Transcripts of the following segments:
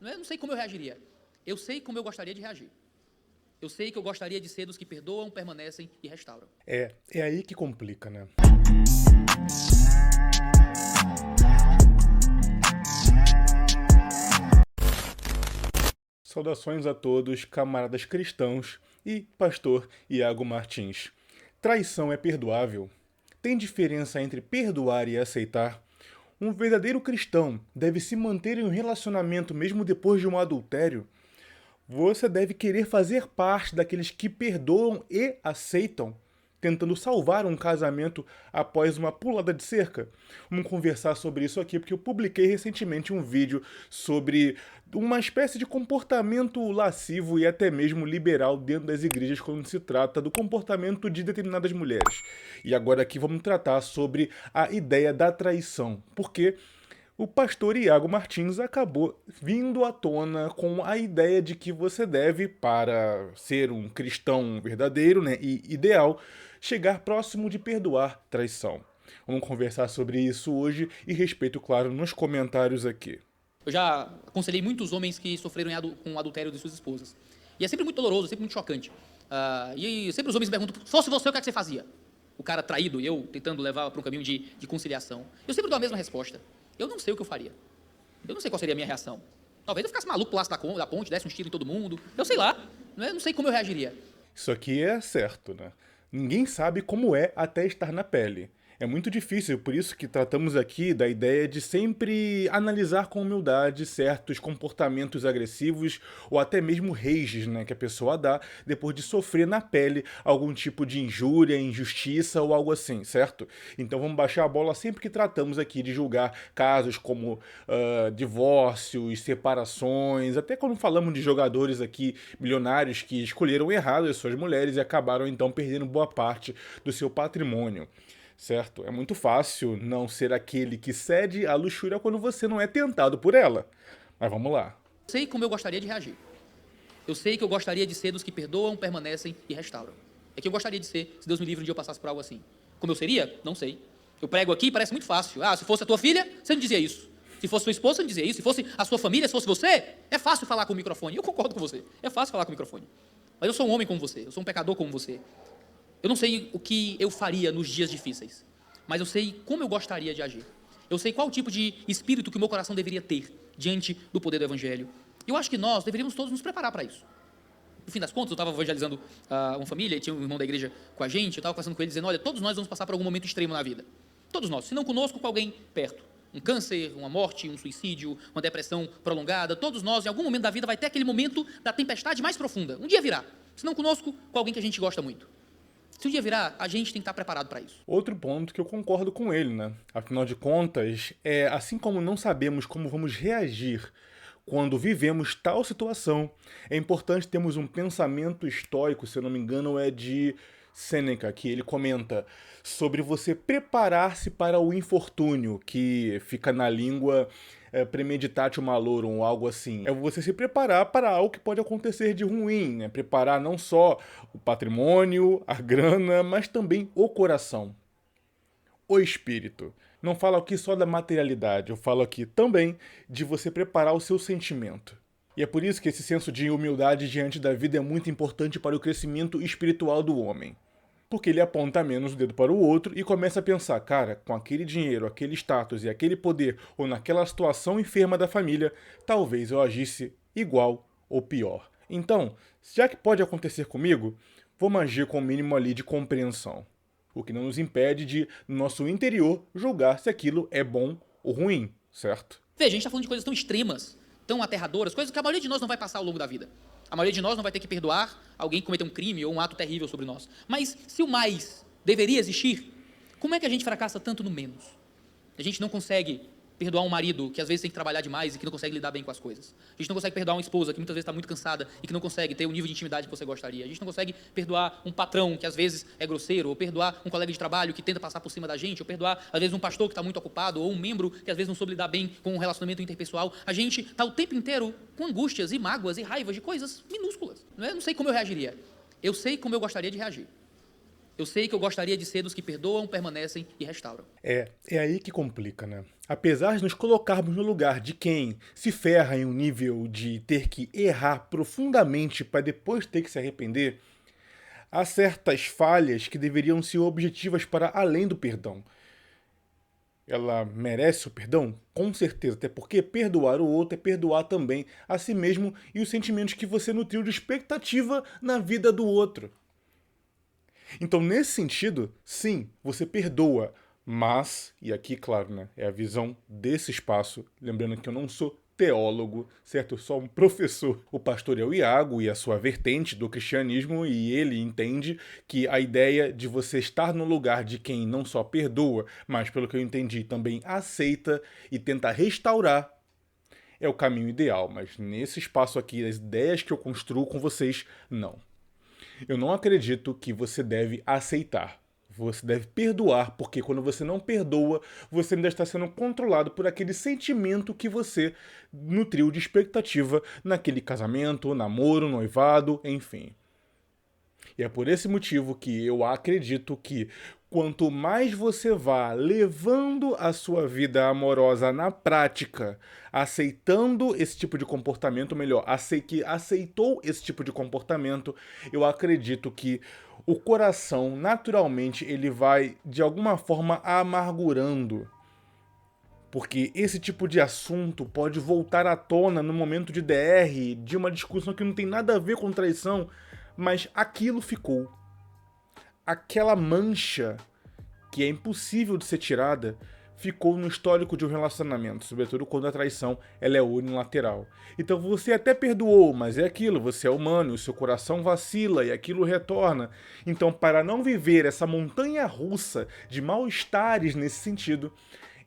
não sei como eu reagiria. Eu sei como eu gostaria de reagir. Eu sei que eu gostaria de ser dos que perdoam, permanecem e restauram. É aí que complica, né? Saudações a todos, camaradas cristãos e pastor Iago Martins. Traição é perdoável? Tem diferença entre perdoar e aceitar? Um verdadeiro cristão deve se manter em um relacionamento mesmo depois de um adultério? Você deve querer fazer parte daqueles que perdoam e aceitam, tentando salvar um casamento após uma pulada de cerca? Vamos conversar sobre isso aqui, porque eu publiquei recentemente um vídeo sobre uma espécie de comportamento lascivo e até mesmo liberal dentro das igrejas quando se trata do comportamento de determinadas mulheres. E agora aqui vamos tratar sobre a ideia da traição, porque o pastor Iago Martins acabou vindo à tona com a ideia de que você deve, para ser um cristão verdadeiro, né, e ideal, chegar próximo de perdoar traição. Vamos conversar sobre isso hoje e respeito, claro, nos comentários aqui. Eu já aconselhei muitos homens que sofreram com o adultério de suas esposas. E é sempre muito doloroso, sempre muito chocante. E sempre os homens me perguntam, se fosse você, o que é que você fazia? O cara traído e eu tentando levar para um caminho de conciliação. Eu sempre dou a mesma resposta. Eu não sei o que eu faria. Eu não sei qual seria a minha reação. Talvez eu ficasse maluco, pulasse da ponte, desse um tiro em todo mundo. Eu sei lá. Não sei como eu reagiria. Isso aqui é certo, né? Ninguém sabe como é até estar na pele. É muito difícil, por isso que tratamos aqui da ideia de sempre analisar com humildade certos comportamentos agressivos ou até mesmo rages, né, que a pessoa dá depois de sofrer na pele algum tipo de injúria, injustiça ou algo assim, certo? Então vamos baixar a bola sempre que tratamos aqui de julgar casos como divórcios, separações, até quando falamos de jogadores aqui milionários que escolheram errado as suas mulheres e acabaram então perdendo boa parte do seu patrimônio. Certo? É muito fácil não ser aquele que cede à luxúria quando você não é tentado por ela. Mas vamos lá. Eu sei como eu gostaria de reagir. Eu sei que eu gostaria de ser dos que perdoam, permanecem e restauram. É que eu gostaria de ser, se Deus me livre um dia eu passasse por algo assim. Como eu seria? Não sei. Eu prego aqui e parece muito fácil. Se fosse a tua filha, você não dizia isso. Se fosse sua esposa, você não dizia isso. Se fosse a sua família, se fosse você, é fácil falar com o microfone. Eu concordo com você. É fácil falar com o microfone. Mas eu sou um homem como você. Eu sou um pecador como você. Eu não sei o que eu faria nos dias difíceis, mas eu sei como eu gostaria de agir. Eu sei qual tipo de espírito que o meu coração deveria ter diante do poder do Evangelho. Eu acho que nós deveríamos todos nos preparar para isso. No fim das contas, eu estava evangelizando uma família, e tinha um irmão da igreja com a gente, eu estava conversando com ele, dizendo, olha, todos nós vamos passar por algum momento extremo na vida. Todos nós, se não conosco, com alguém perto. Um câncer, uma morte, um suicídio, uma depressão prolongada, todos nós, em algum momento da vida, vai ter aquele momento da tempestade mais profunda. Um dia virá. Se não conosco, com alguém que a gente gosta muito. Se o dia virar, a gente tem que estar preparado para isso. Outro ponto que eu concordo com ele, né? Afinal de contas, assim como não sabemos como vamos reagir quando vivemos tal situação, é importante termos um pensamento estoico, se eu não me engano, é de Sêneca, que ele comenta sobre você preparar-se para o infortúnio, que fica na língua premeditatio malorum, ou algo assim. É você se preparar para algo que pode acontecer de ruim, né? Preparar não só o patrimônio, a grana, mas também o coração, o espírito. Não falo aqui só da materialidade, eu falo aqui também de você preparar o seu sentimento. E é por isso que esse senso de humildade diante da vida é muito importante para o crescimento espiritual do homem. Porque ele aponta menos o dedo para o outro e começa a pensar, cara, com aquele dinheiro, aquele status e aquele poder, ou naquela situação enferma da família, talvez eu agisse igual ou pior. Então, já que pode acontecer comigo, vamos agir com o mínimo ali de compreensão. O que não nos impede de, no nosso interior, julgar se aquilo é bom ou ruim, certo? Veja, a gente está falando de coisas tão extremas, tão aterradoras, coisas que a maioria de nós não vai passar ao longo da vida. A maioria de nós não vai ter que perdoar alguém que cometeu um crime ou um ato terrível sobre nós. Mas se o mais deveria existir, como é que a gente fracassa tanto no menos? A gente não consegue perdoar um marido que às vezes tem que trabalhar demais e que não consegue lidar bem com as coisas. A gente não consegue perdoar uma esposa que muitas vezes está muito cansada e que não consegue ter o nível de intimidade que você gostaria. A gente não consegue perdoar um patrão que às vezes é grosseiro, ou perdoar um colega de trabalho que tenta passar por cima da gente, ou perdoar às vezes um pastor que está muito ocupado, ou um membro que às vezes não soube lidar bem com um relacionamento interpessoal. A gente está o tempo inteiro com angústias e mágoas e raivas de coisas minúsculas. Eu não sei como eu reagiria. Eu sei como eu gostaria de reagir. Eu sei que eu gostaria de ser dos que perdoam, permanecem e restauram. É aí que complica, né? Apesar de nos colocarmos no lugar de quem se ferra em um nível de ter que errar profundamente para depois ter que se arrepender, há certas falhas que deveriam ser objetivas para além do perdão. Ela merece o perdão? Com certeza, até porque perdoar o outro é perdoar também a si mesmo e os sentimentos que você nutriu de expectativa na vida do outro. Então, nesse sentido, sim, você perdoa, mas, e aqui, claro, né, é a visão desse espaço, lembrando que eu não sou teólogo, certo? Eu sou um professor. O pastor é o Iago e a sua vertente do cristianismo, e ele entende que a ideia de você estar no lugar de quem não só perdoa, mas, pelo que eu entendi, também aceita e tenta restaurar, é o caminho ideal. Mas nesse espaço aqui, as ideias que eu construo com vocês, não. Eu não acredito que você deve aceitar. Você deve perdoar, porque quando você não perdoa, você ainda está sendo controlado por aquele sentimento que você nutriu de expectativa naquele casamento, namoro, noivado, enfim. E é por esse motivo que eu acredito que quanto mais você vá levando a sua vida amorosa na prática, aceitando esse tipo de comportamento, melhor, que aceitou esse tipo de comportamento, eu acredito que o coração, naturalmente, ele vai, de alguma forma, amargurando. Porque esse tipo de assunto pode voltar à tona no momento de DR, de uma discussão que não tem nada a ver com traição, mas aquilo ficou. Aquela mancha que é impossível de ser tirada ficou no histórico de um relacionamento, sobretudo quando a traição ela é unilateral. Então você até perdoou, mas é aquilo, você é humano, o seu coração vacila e aquilo retorna. Então, para não viver essa montanha russa de mal-estares nesse sentido,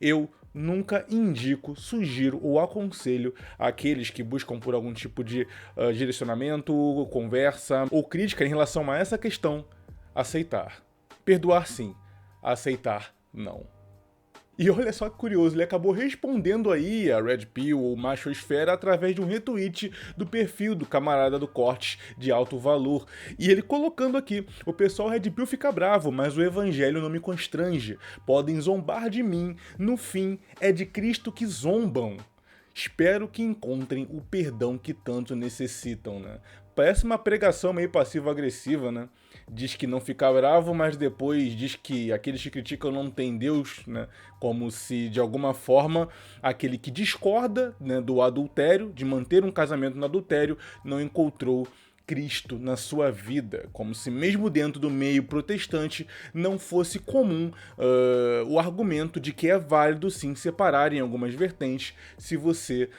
eu nunca indico, sugiro ou aconselho àqueles que buscam por algum tipo de direcionamento, conversa ou crítica em relação a essa questão, aceitar. Perdoar sim, aceitar não. E olha só que curioso, ele acabou respondendo aí a Red Pill ou Machosfera através de um retweet do perfil do camarada do Cortes de Alto Valor. E ele colocando aqui, o pessoal Red Pill fica bravo, mas o evangelho não me constrange. Podem zombar de mim, no fim é de Cristo que zombam. Espero que encontrem o perdão que tanto necessitam, né? Parece uma pregação meio passivo-agressiva, né? Diz que não fica bravo, mas depois diz que aqueles que criticam não têm Deus, né? Como se, de alguma forma, aquele que discorda, né, do adultério, de manter um casamento no adultério, não encontrou Cristo na sua vida, como se mesmo dentro do meio protestante não fosse comum o argumento de que é válido sim separar em algumas vertentes se você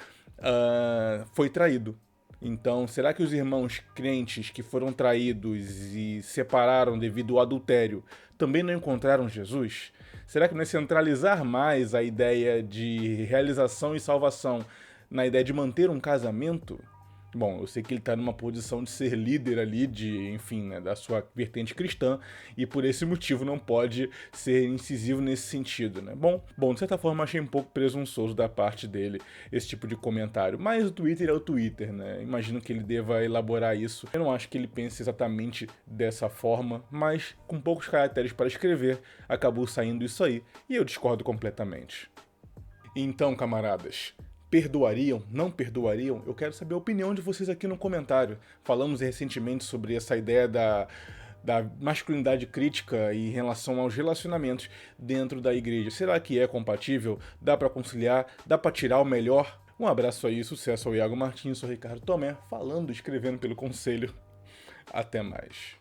foi traído. Então, será que os irmãos crentes que foram traídos e separaram devido ao adultério também não encontraram Jesus? Será que não é centralizar mais a ideia de realização e salvação na ideia de manter um casamento? Bom, eu sei que ele está numa posição de ser líder ali, enfim, né, da sua vertente cristã, e por esse motivo não pode ser incisivo nesse sentido, né? Bom, de certa forma achei um pouco presunçoso da parte dele esse tipo de comentário, mas o Twitter é o Twitter, né? Imagino que ele deva elaborar isso. Eu não acho que ele pense exatamente dessa forma, mas com poucos caracteres para escrever, acabou saindo isso aí, e eu discordo completamente. Então, camaradas, perdoariam? Não perdoariam? Eu quero saber a opinião de vocês aqui no comentário. Falamos recentemente sobre essa ideia da masculinidade crítica em relação aos relacionamentos dentro da igreja. Será que é compatível? Dá para conciliar? Dá para tirar o melhor? Um abraço aí, sucesso ao Iago Martins, sou Ricardo Tomé, falando e escrevendo pelo Conselho. Até mais.